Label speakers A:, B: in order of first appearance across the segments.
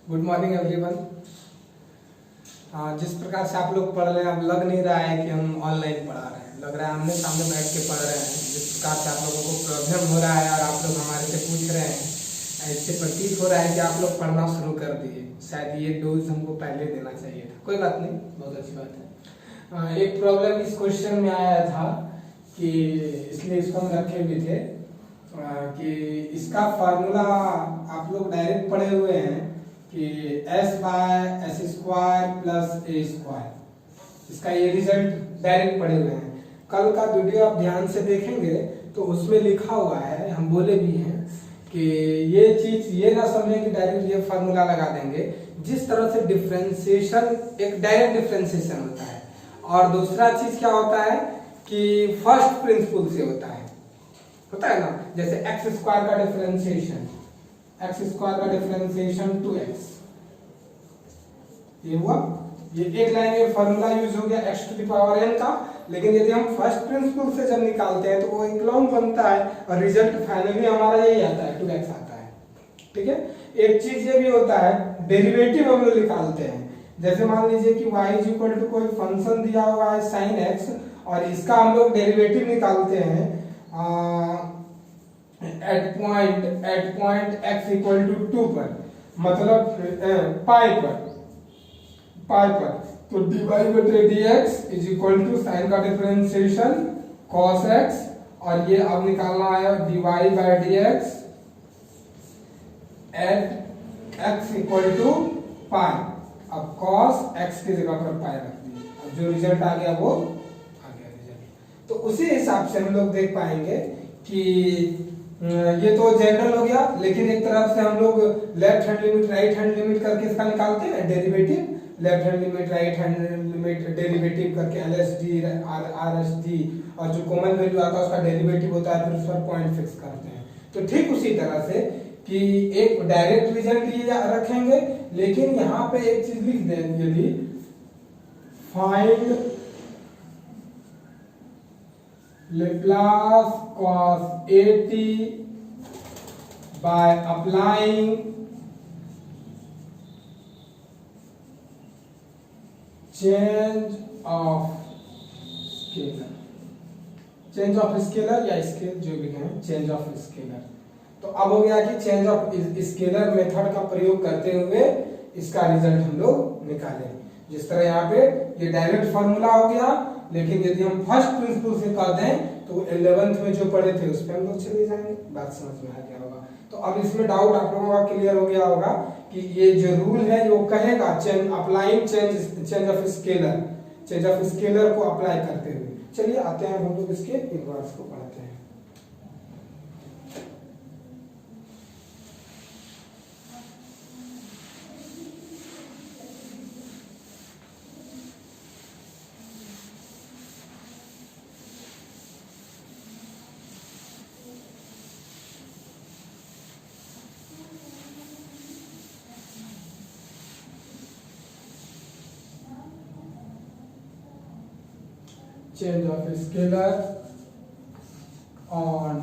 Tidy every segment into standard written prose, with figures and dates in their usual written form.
A: Good morning everyone. जिस प्रकार से आप लोग पढ़ रहे हैं, अब लग नहीं रहा है कि हम ऑनलाइन पढ़ा रहे हैं, लग रहा है आमने सामने बैठ के पढ़ रहे हैं। जिस प्रकार से आप लोगों को प्रॉब्लम हो रहा है और आप लोग हमारे से पूछ रहे हैं, इससे प्रतीत हो रहा है कि आप लोग पढ़ना शुरू कर दिए। शायद ये डोज हमको पहले देना चाहिए था। कोई बात नहीं, बहुत अच्छी बात है। एक प्रॉब्लम इस क्वेश्चन में आया था कि इसलिए इसको हम रखे भी थे कि इसका फार्मूला आप लोग डायरेक्ट पढ़े हुए हैं कि s bye S square plus ए स्क्वायर, इसका ये रिजल्ट डायरेक्ट पढ़े हुए हैं। कल का वीडियो आप ध्यान से देखेंगे तो उसमें लिखा हुआ है, हम बोले भी हैं कि ये चीज ये ना समझें कि डायरेक्ट ये फार्मूला लगा देंगे। जिस तरह से डिफरेंशिएशन एक डायरेक्ट डिफरेंशिएशन होता है और दूसरा चीज क्या होता है कि फर्स्ट प्रिंसिपल से होता है ना। जैसे एक्स स्क्वायर का डिफरेंशिएशन, एक्स स्क्वायर का डिफरेंशिएशन 2x, ये हुआ। ये एक लाइन में फॉर्मूला यूज हो गया x to the power n का। लेकिन यदि हम फर्स्ट प्रिंसिपल से जब निकालते हैं तो वो एक लॉन्ग बनता है और रिजल्ट फाइनली हमारा यही आता है, 2x आता है। ठीक है। एक चीज ये भी होता है, डेरिवेटिव हम लोग निकालते हैं। जैसे मान लीजिए कि y इज इक्वल टू कोई फंक्शन दिया हुआ है sin x और इसका हम लोग डेरिवेटिव निकालते हैं at point x equal to 2 पर, मतलब पाई पर तो dy बटे dx is equal to sine का डिफरेंशिएशन cos x, और ये अब निकालना है dy by dx at x equal to pi. अब cos x की जगह पर पाई रख दी, अब जो रिजल्ट आ गया वो आ गया रिजल्ट। तो उसी हिसाब से हम लोग देख पाएंगे कि ये तो जनरल हो गया, लेकिन एक तरफ से हम लोग left hand limit right hand limit करके इसका निकालते हैं derivative. Left hand limit right hand limit derivative करके LSD RSD और जो कॉमन वैल्यू आता है उसका डेरिवेटिव होता है, फिर उस पर पॉइंट फिक्स करते हैं। तो ठीक उसी तरह से कि एक डायरेक्ट रिजल्ट ये रखेंगे, लेकिन यहाँ पे एक चीज लिख दें, यदि find Laplace cos AT by applying change of scalar या स्केल जो भी कहें, चेंज ऑफ स्केलर। तो अब हो गया कि चेंज ऑफ स्केलर मेथड का प्रयोग करते हुए इसका रिजल्ट हम लोग निकालें। जिस तरह यहाँ पे ये डायरेक्ट फार्मूला हो गया, लेकिन यदि हम फर्स्ट प्रिंसिपल से कर दें तो 11th में जो पढ़े थे उस पर हम लोग चले जाएंगे। बात समझ में आ गया होगा। तो अब इसमें डाउट आप लोगों का क्लियर हो गया होगा कि ये जो रूल है वो कहेगा अप्लाइंग चेंज ऑफ स्केलर को अप्लाई करते हुए। चलिए आते हैं हम लोग इसके इनवर्स को पढ़ते हैं। Change of scalar on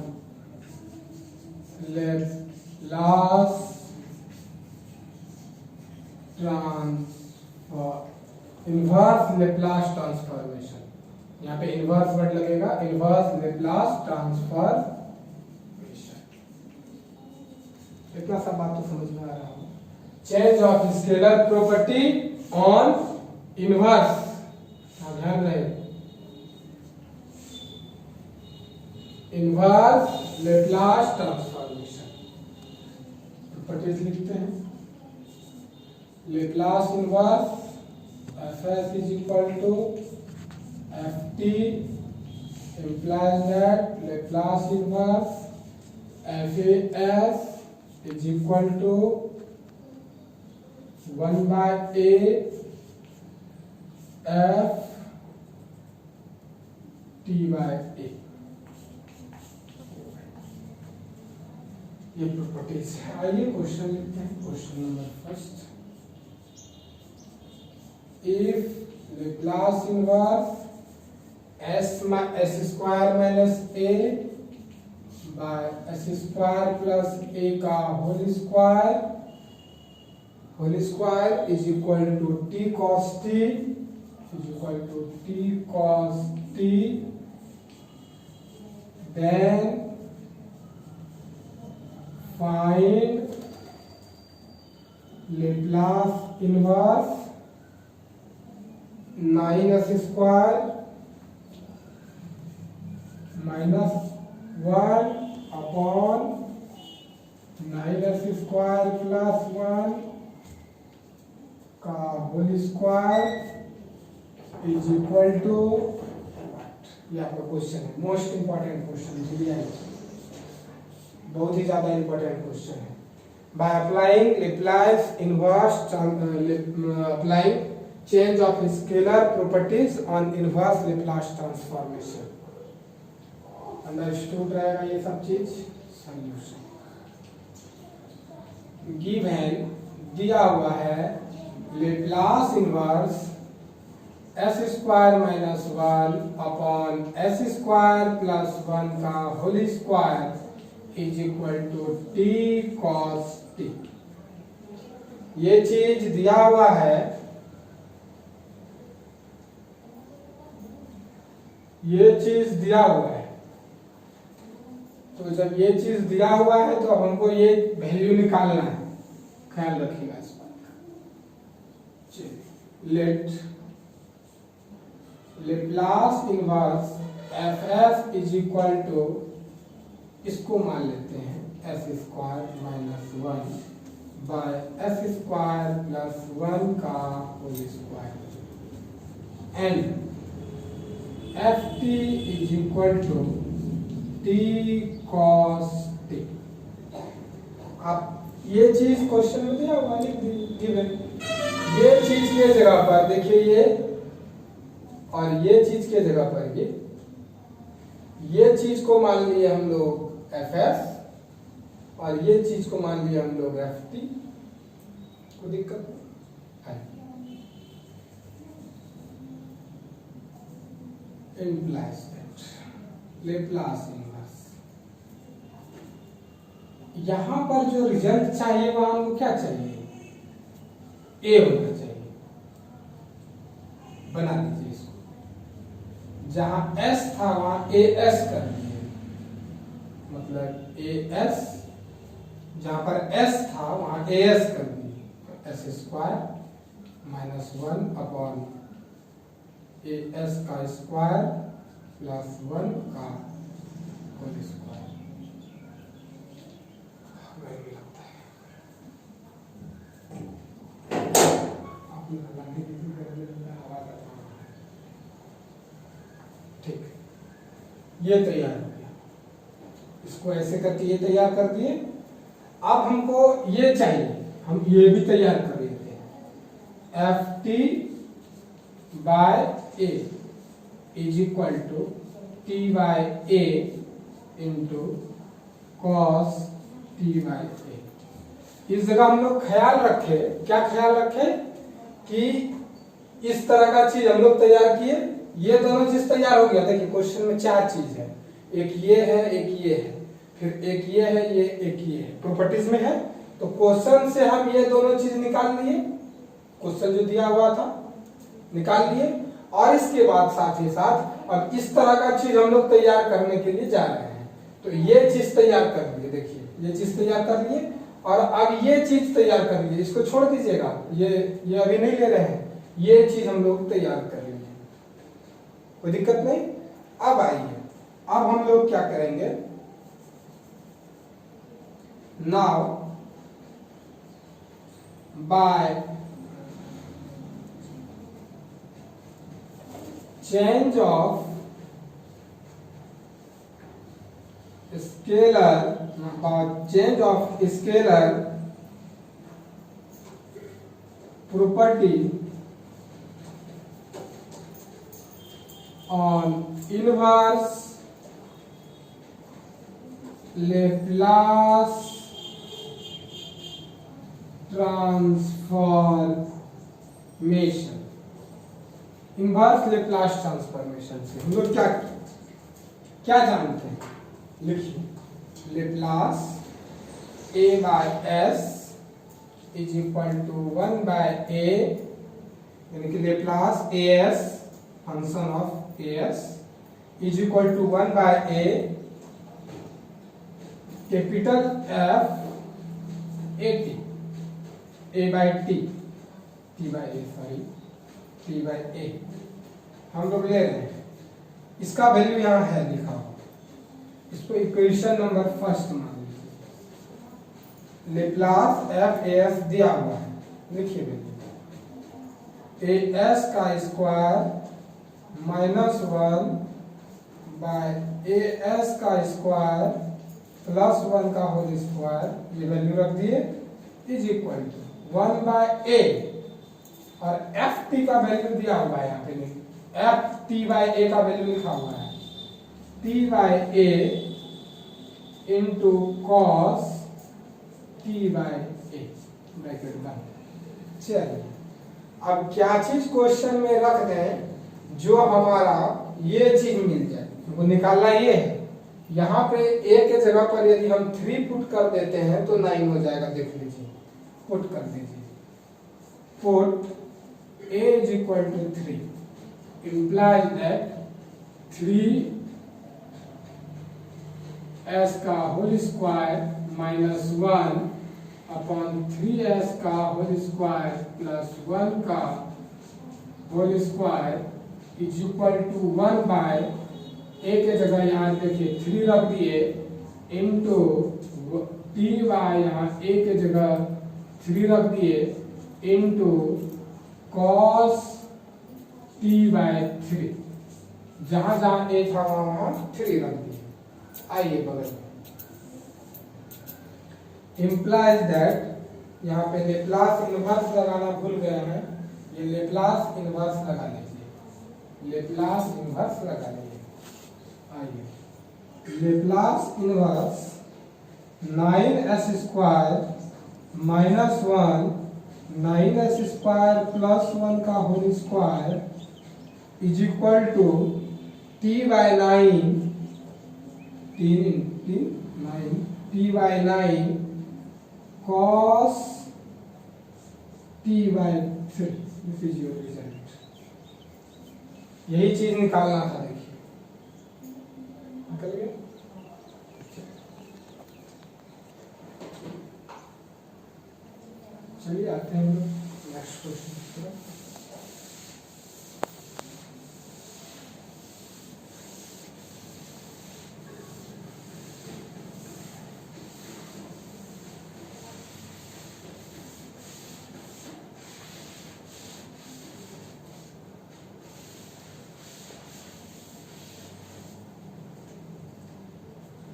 A: Laplace inverse Laplace transformation. यहाँ पे इनवर्स वर्ड लगेगा, इनवर्स लेप्लास ट्रांसफॉर्मेशन। इतना सब बात तो समझ में आ रहा हो। Change of scalar property on inverse, ध्यान रहे, इनवर्स लेप्लास ट्रांसफॉर्मेशन प्रॉपर्टीज लिखते हैं। Laplace inverse fs is equal to ft implies that Laplace inverse fas is equal to 1 by a f t by a। ये properties है। आइए question लिखते हैं। Question number first, if Laplace inverse s square minus a by s square plus a का whole square whole square is equal to T cos T is equal to T cos T, then find Laplace inverse 9s square minus 1 upon 9s square plus 1 का whole square is equal to, ये आपका question है, most important question, बहुत ही ज्यादा important question है। By applying Laplace inverse, applying change of scalar properties on inverse Laplace transformation, understood रहेगा ये सब चीज। सॉल्यूशन गिवन दिया हुआ है Laplace inverse S square minus 1 upon S square plus 1 का whole square is equal to T cos T. ये चीज दिया हुआ है, ये चीज दिया हुआ है, तो जब ये चीज दिया हुआ है तो हमको ये वैल्यू निकालना है, ख्याल रखिएगा इस बात का। Let Laplace inverse F F is equal to, इसको मान लेते हैं S square minus 1 by S square plus 1 का whole square, and F T is equal to T cos T. आप ये चीज क्वेश्चन में दिया हुआ लिख गिवन, ये चीज के जगह पर देखिए ये, और ये चीज के जगह पर ये चीज को मान लिए हम लोग एफ एफ और ये चीज को मान लिया हम लोग एफ टी, कोई दिक्कत है? implies that लेप्लास इनवर्स, यहां पर जो रिजल्ट चाहिए वह हमको क्या चाहिए? ए होना चाहिए। बना दीजिए इसको, जहां एस था वहां ए एस कर दिए, मतलब ए एस, जहां पर एस था वहां ए एस कर दिए, एस स्क्वायर माइनस 1 अपॉन ए एस का स्क्वायर प्लस 1 का होल स्क्वायर। हमें लगता है ठीक, ये तैयार हो गया, इसको ऐसे करके ये तैयार कर दिए। अब हमको ये चाहिए, हम ये भी तैयार कर लेते हैं, F T by A is equal to T by A into cos T by A. इस जगह हम लोग ख्याल रखे, क्या ख्याल रखे कि इस तरह का चीज हम लोग तैयार किए, ये दोनों चीज तैयार हो गया। देखिए क्वेश्चन में 4 चीज है, एक ये है, एक ये है, फिर एक ये है, ये एक ये है, प्रॉपर्टीज में है। तो क्वेश्चन से हम ये दोनों चीज निकाल लिए, क्वेश्चन जो दिया हुआ था निकाल लिए, और इसके बाद साथ ही साथ अब इस तरह का चीज हम लोग तैयार करने के लिए जा रहे हैं। तो ये चीज तैयार कर लिए, देखिए ये चीज तैयार कर लिए, और अब ये चीज तैयार कर लिए, इसको छोड़ दीजिएगा, ये अभी नहीं ले रहे हैं, ये चीज हम लोग तैयार कर लिए, कोई दिक्कत नहीं। अब आइए, अब हम लोग क्या करेंगे, now by change of scalar or change of scalar property on inverse Laplace transformation। Inverse Laplace transformation से हम लोग क्या जानते हैं, लिखिए Laplace A by S is equal to 1 by A, यानी कि Laplace A S function of A S is equal to 1 by A capital F A T, A by T, T by A, sorry T by A हम लोग ले रहे हैं। इसका value यहाँ है लिखा हुआ, इसको इक्वेशन नंबर फर्स्ट मान लीजिए। लेप्लास एफ ए एस दिया हुआ है, लिखिए वैल्यू ए एस का square minus 1 by A S का स्क्वायर प्लस 1 का होल स्क्वायर, ये वैल्यू रख दिए, is equal to 1 by A, और एफ टी का वैल्यू दिया हुआ है यहाँ पे, एफ टी बाय ए का वैल्यू लिखा हुआ है T by A into cos T by A bracket बंद। चलिए अब क्या चीज क्वेश्चन में रख दें जो हमारा ये चीज मिल जाए, वो निकालना ये है। यहाँ पे ए के जगह पर यदि हम 3 पुट कर देते हैं तो 9 हो जाएगा, देख लीजिए, पुट कर दीजिए, put A is equal to 3 implies that 3s का whole square minus 1 upon 3s का होल स्क्वायर प्लस 1 का whole square is equal to 1 by A के जगह यहाँ देखिए 3 रख दिए इंटू टी बाय यहाँ ए के जगह 3 रख दिए इंटू कॉस टी बाय 3, जहां जहां ए था वहां 3 रख दिए। आइए बगल में, इम्प्लाइज दैट, यहाँ पे लेप्लास इनवर्स लगाना भूल गए हैं, ये लेप्लास इनवर्स लगा लीजिए, लेप्लास इनवर्स लगा लीजिए। आइए Laplace inverse 9s square minus 1 9s square plus 1 का whole square is equal to T by 9, 9 T by 9 cos T by 3, this is your result. यही चीज निकालना था, देखिए निकल गया। चलिए आते हैं नेक्स्ट क्वेश्चन की तरफ।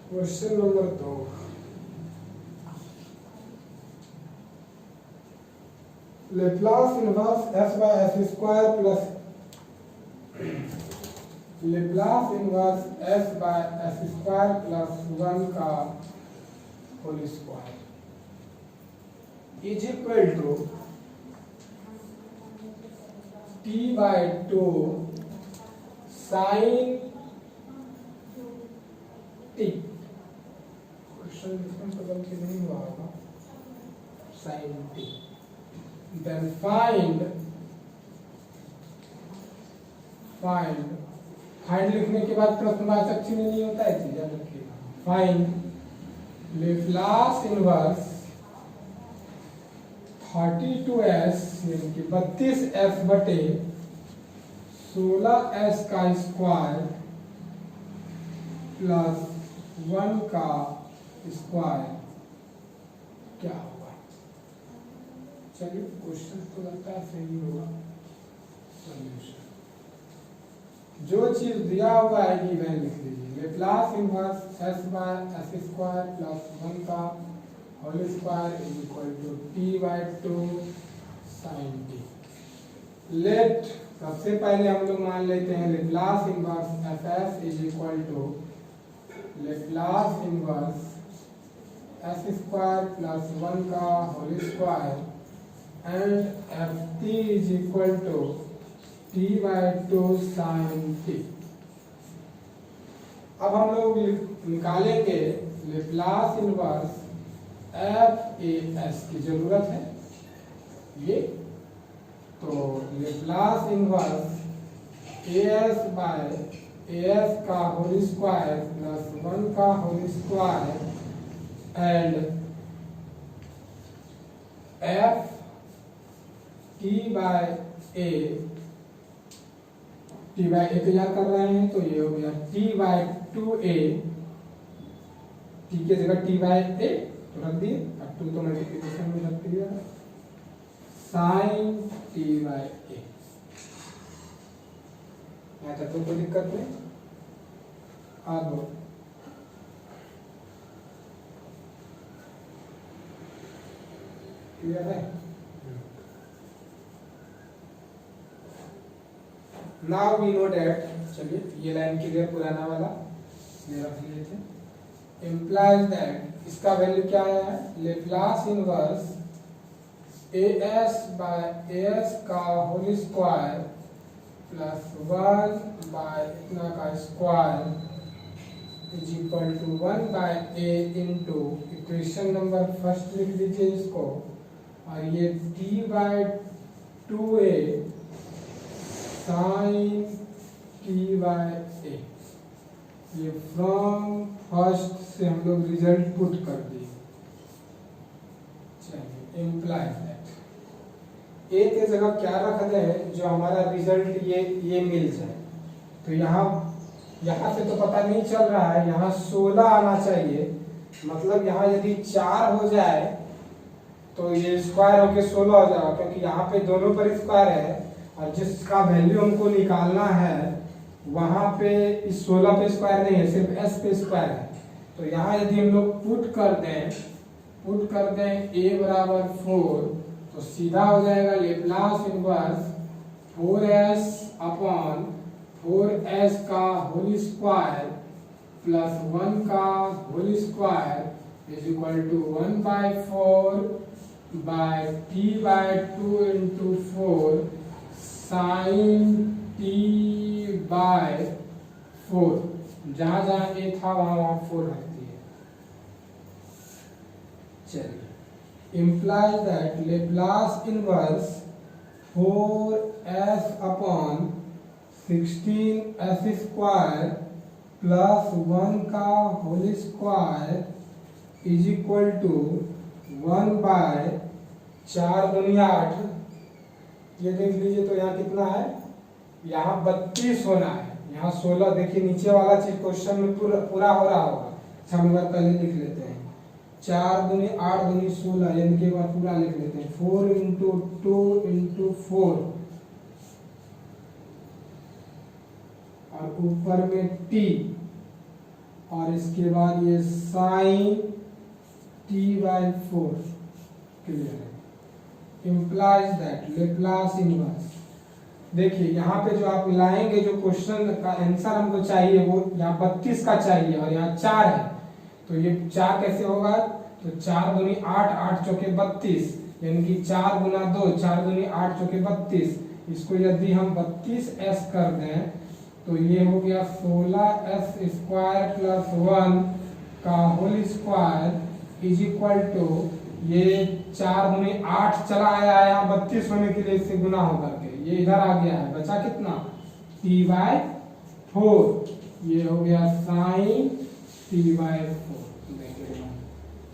A: Question number 2, Laplace inverse s by s square plus Laplace inverse s by s square plus 1 का whole square is equal to t by 2 sine t, question इसमें तो गलती नहीं हुआ होगा, साइन t, then find लिखने के बाद प्रश्नवाचक चिन्ह नहीं होता है, चीज याद रखिएगा। फाइंड लेप्लास इनवर्स 32s यानी कि 32s बटे 16s का स्क्वायर प्लस 1 का स्क्वायर क्या होगा। चलिए क्वेश्चन तो लगता है सही होगा। सॉल्यूशन, जो चीज दिया हुआ है गिवन लिख लीजिए, Laplace inverse s by s square plus 1 का whole square is equal to t by 2 sin t। Let सबसे पहले हम लोग मान लेते हैं Laplace inverse fs is equal to Laplace inverse s square plus 1 का whole square and ft is equal to t by 2 sin t। अब हम लोग निकालेंगे Laplace inverse f a s की जरूरत है, ये, तो Laplace inverse as by as का होल स्क्वायर प्लस 1 का whole square and f t by a, t by a तैयार कर रहे हैं तो ये हो गया t बाय 2a, t की जगह t बाय a तो रख दिए, अब 2 तो मल्टीप्लिकेशन में रख दिया, साइन t बाय a। यहाँ तक तो कोई दिक्कत नहीं। अब क्लियर है? नाउ वी नो दैट, चलिए ये लाइन क्लियर पुराना वाला ये रख लिए थे, इम्प्लाइज दैट इसका वैल्यू क्या है, Laplace inverse as by as का होल स्क्वायर प्लस 1 बाय इतना का square is equal to 1 by a into equation number first लिख लीजिए इसको, और ये t बाय 2a sine t by a, ये फ्रॉम फर्स्ट से हम लोग रिजल्ट पुट कर दिए। चलिए इम्प्लाइज दैट ए के जगह क्या रख दें जो हमारा रिजल्ट ये मिल जाए, तो यहाँ से तो पता नहीं चल रहा है, यहाँ 16 आना चाहिए, मतलब यहाँ यदि 4 हो जाए तो ये स्क्वायर होके 16 हो जाएगा, क्योंकि यहाँ पे दोनों पर स्क्वायर है और जिसका वैल्यू हमको निकालना है वहां पे इस 16 पे स्क्वायर नहीं है, सिर्फ s पे स्क्वायर है। तो यहाँ यदि हम लोग पुट कर दें a बराबर 4, तो सीधा हो जाएगा Laplace inverse 4s upon 4s का होल स्क्वायर प्लस 1 का whole square is equal to 1 by 4 by t by 2 into 4 sine t by 4, जहां जहां a था वहां 4 रख दिए। चलिए implies that Laplace inverse 4s upon 16s square plus 1 का whole square is equal to 1 by 4 दुनिया 8, ये देख लीजिए तो यहाँ कितना है, यहाँ 32 होना है, यहाँ 16, देखिए नीचे वाला चीज क्वेश्चन में पूरा हो रहा होगा। अच्छा हम बार पहले लिख लेते हैं, 4 दूनी 8 दूनी 16, यानी कि एक बार पूरा लिख लेते हैं, 4 इंटू 2 इंटू 4 और ऊपर में t, और इसके बाद ये साइन t बाय 4, क्लियर है। implies that Laplace inverse, देखिए यहाँ पे जो आप लाएंगे, जो क्वेश्चन का आंसर हमको चाहिए वो यहाँ 32 का चाहिए और यहाँ 4 है, तो ये 4 कैसे होगा, तो 4 दूनी 8, 8 चौके 32, यानी कि 4 गुना 2, 4 दूनी 8 चौके 32, इसको यदि हम 32s कर दें तो ये हो गया 16s स्क्वायर प्लस 1 का whole square is equal to, ये 4 दूनी 8 चला आया है यहाँ 32 होने के लिए, इससे गुना होकर के ये इधर आ गया है, बचा कितना t बाय 4, ये हो गया साइन t बाय 4।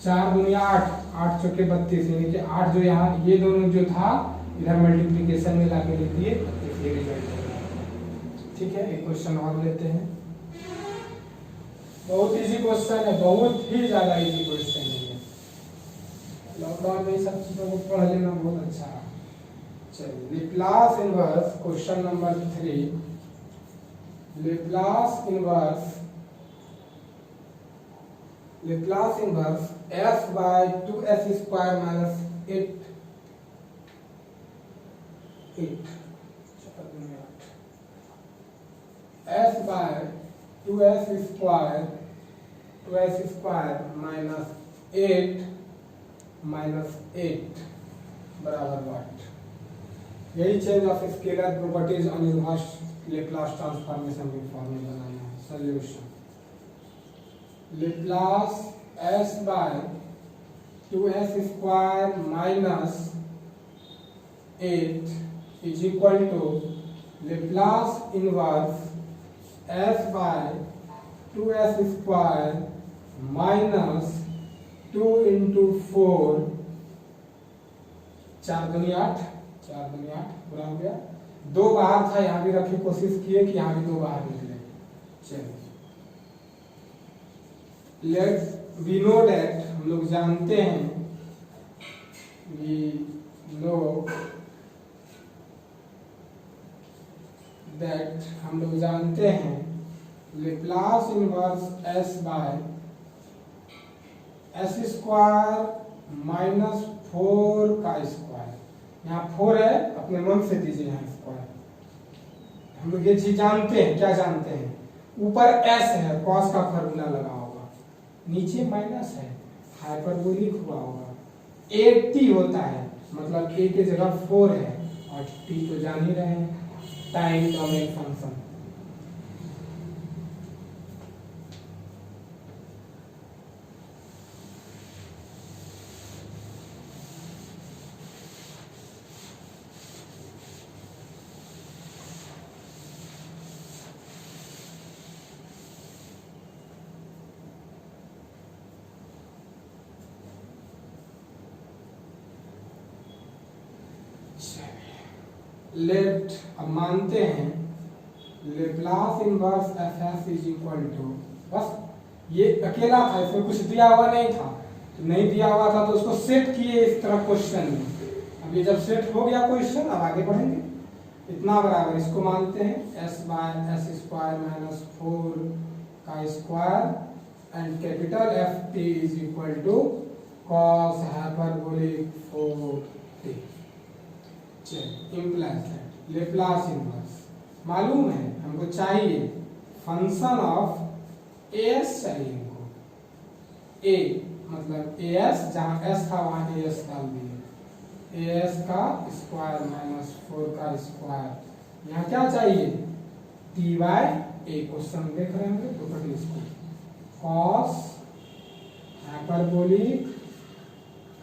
A: 4 दूनी 8, 8 चौके 32, यानी कि 8 जो यहाँ ये दोनों जो था इधर मल्टीप्लिकेशन में लाके लिख दिए, ये रिजल्ट है। ठीक है, एक क्वेश्चन और लेते हैं, बहुत इजी क्वेश्चन है, बहुत ही ज्यादा इजी क्वेश्चन है। लॉकडाउन में सब चीजों को पढ़ लेना बहुत अच्छा है। चलिए Laplace inverse question number 3, Laplace inverse s by 2s square minus 8 s by 2s square minus 8 बराबर व्हाट, यही change of scalar properties on inverse Laplace transformation की फॉर्मूला बनाया है। Solution, Laplace s by 2s square minus 8 is equal to Laplace inverse s by 2s square minus 2 into 4 4 दूनी 8 पूरा हो गया। 2 बाहर था, यहाँ भी रखे, कोशिश किए कि यहाँ भी 2 बाहर निकले। चलिए, लेट वी नो दैट, हम लोग जानते हैं, वी नो दैट, हम लोग जानते हैं Laplace inverse s by s square minus 4 का स्क्वायर। यहाँ 4 है, अपने मन से दीजिए यहाँ स्क्वायर। हम लोग ये चीज जानते हैं, क्या जानते हैं, ऊपर s है, cos का फॉर्मूला लगा होगा, नीचे माइनस है, हाइपरबोलिक हुआ होगा, 80 होता है, मतलब a की जगह 4 है, और t तो जान ही रहे हैं, टाइम डोमेन फंक्शन। लेट, अब मानते हैं Laplace inverse F S is equal to, बस ये अकेला था, इसमें कुछ दिया हुआ नहीं था, तो नहीं दिया हुआ था तो उसको सेट किए इस तरह क्वेश्चन में। अब ये जब सेट हो गया क्वेश्चन, अब आगे बढ़ेंगे। इतना बराबर इसको मानते हैं s by s square minus 4 का square and capital F T is equal to cos hyperbolic 4t। Implies Laplace inverse मालूम है, हमको चाहिए फंक्शन ऑफ एस, चाहिए हमको ए, मतलब एस, जहां एस था वहां एस डाल दिए, एस का स्क्वायर माइनस 4 का स्क्वायर। यहाँ क्या चाहिए, टी बाय ए, क्वेश्चन देख रहे होंगे तो पढ़िए इसको, कॉस हाइपरबोलिक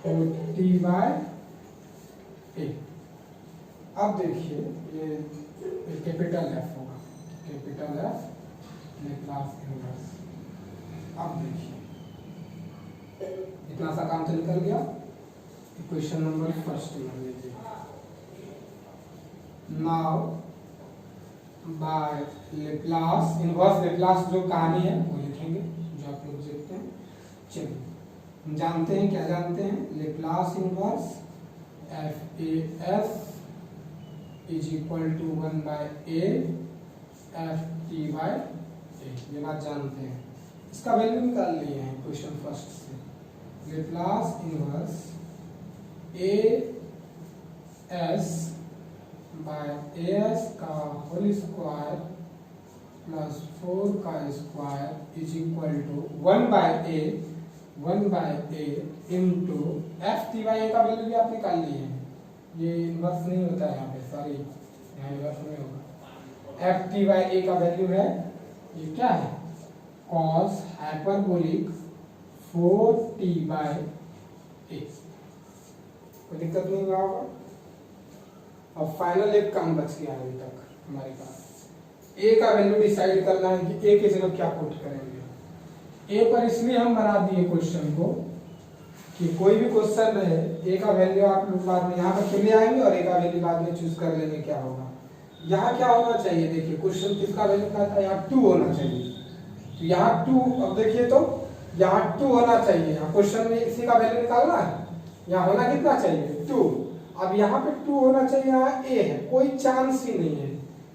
A: 4t बाय ए। अब देखिए ये कैपिटल एफ होगा, कैपिटल एफ लेप्लास इनवर्स। अब देखिए इतना सा काम तो निकल गया। क्वेश्चन नंबर फर्स्ट मान लीजिए, now bye Laplace inverse, Laplace जो कहानी है वो लिखेंगे जो आप लोग देखते हैं। चलिए, हम जानते हैं, क्या जानते हैं, Laplace inverse F A S is equal to 1 by A F T by A, ये बात जानते हैं। इसका वैल्यू निकाल लिए हैं क्वेश्चन फर्स्ट से। Laplace inverse A S by A S का होल स्क्वायर प्लस 4 का square is equal to 1 by A into F T by A का वैल्यू भी आप निकाल लिए हैं। ये इन्वर्स नहीं होता है यहाँ पे, सॉरी यहाँ इन्वर्स नहीं होगा। एफ टी बाई ए का वैल्यू है, ये क्या है, कॉस हाइपरबोलिक 4t बाय ए। कोई दिक्कत नहीं हुआ होगा। अब फाइनल एक काम बच गया अभी तक हमारे पास, ए का वैल्यू डिसाइड करना है कि ए की जगह क्या पुट करेंगे। ए पर इसलिए हम बना दिए क्वेश्चन को कि कोई भी क्वेश्चन रहे, ए का वैल्यू आप लोग बाद में यहाँ पर चले आएंगे और ए का वैल्यू बाद में चूज कर लेंगे क्या होगा। यहाँ क्या होना चाहिए, देखिए क्वेश्चन किसका वैल्यू कहता है, यहाँ 2 होना चाहिए, तो यहाँ 2, अब देखिए तो यहाँ 2 होना चाहिए, यहाँ क्वेश्चन में इसी का वैल्यू निकालना है, यहाँ होना कितना चाहिए 2। अब यहाँ पे 2 होना चाहिए, यहाँ ए है, कोई चांस ही नहीं है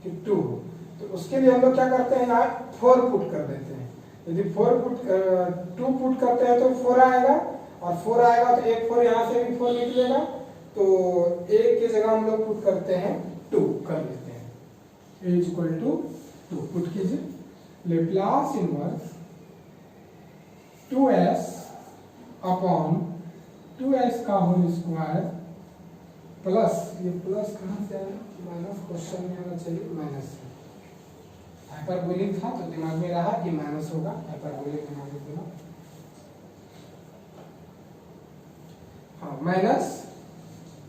A: कि 2 हो, तो उसके लिए हम लोग क्या करते हैं, यहाँ 4 पुट कर देते हैं। यदि 2 पुट करते हैं तो 4 आएगा, और 4 आएगा तो एक 4 यहाँ से भी 4 निकलेगा, तो ए की जगह हम लोग पुट करते हैं 2 कर लेते हैं, ए इज इक्वल टू 2 पुट कीजिए। Laplace inverse 2s upon 2s का होल स्क्वायर प्लस, ये प्लस कहाँ से आया, माइनस, क्वेश्चन में आना चाहिए माइनस, हाइपरबोलिक था तो दिमाग में रहा कि माइनस होगा, हाइपरबोलिक दिमाग में रहा, हाँ माइनस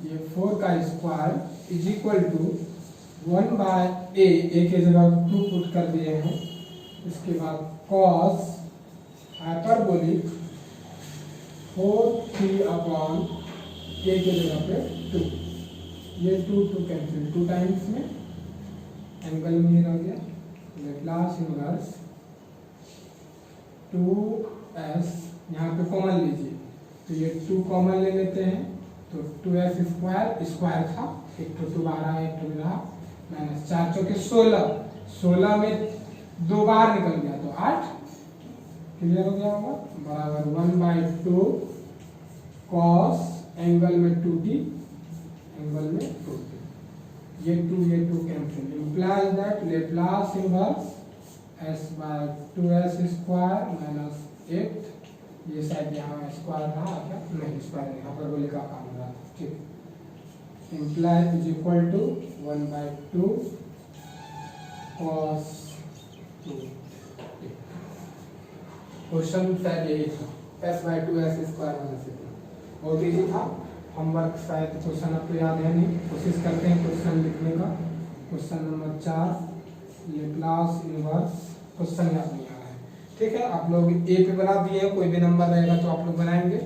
A: ये 4 का square is equal to 1 by A के जगह 2 पुट कर दिए हैं। इसके बाद कॉस हाइपरबोलिक 4 अपॉन ए के जगह पे 2, ये 2 कैंसिल, 2 टाइम्स में एंगल में ही रह गया। लेप्लास इनवर्स 2s, यहाँ पे कॉमन लीजिए तो ये 2 कॉमन ले लेते हैं तो 2s स्क्वायर था, एक तो 2 बाहर आया, एक तो रहा, माइनस 4 चौके 16 में 2 बार निकल गया तो 8, क्लियर हो गया होगा, बराबर 1/2 कॉस एंगल में 2t, एंगल में 2t, ये 2 cancel, implies that Laplace inverse s by 2s square minus 8, ये शायद यहाँ स्क्वायर रहा क्या, नहीं स्क्वायर नहीं, हाइपरबोलिक का काम हो रहा था, ठीक, implies is equal to 1/2 cos 2। Question शायद यही था, s/2s स्क्वायर माइनस 8, बहुत ईजी था। होमवर्क शायद क्वेश्चन आपको याद है नहीं, कोशिश करते हैं क्वेश्चन लिखने का। Question number 4 Laplace inverse, question याद नहीं आ रहा है, ठीक है। आप लोग ए पे बना दिए, कोई भी नंबर रहेगा तो आप लोग बनाएंगे,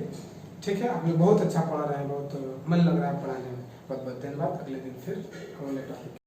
A: ठीक है। आप लोग बहुत अच्छा पढ़ा रहे हैं, बहुत मन लग रहा है पढ़ाने में, बहुत बहुत धन्यवाद। अगले दिन फिर अगले टॉपिक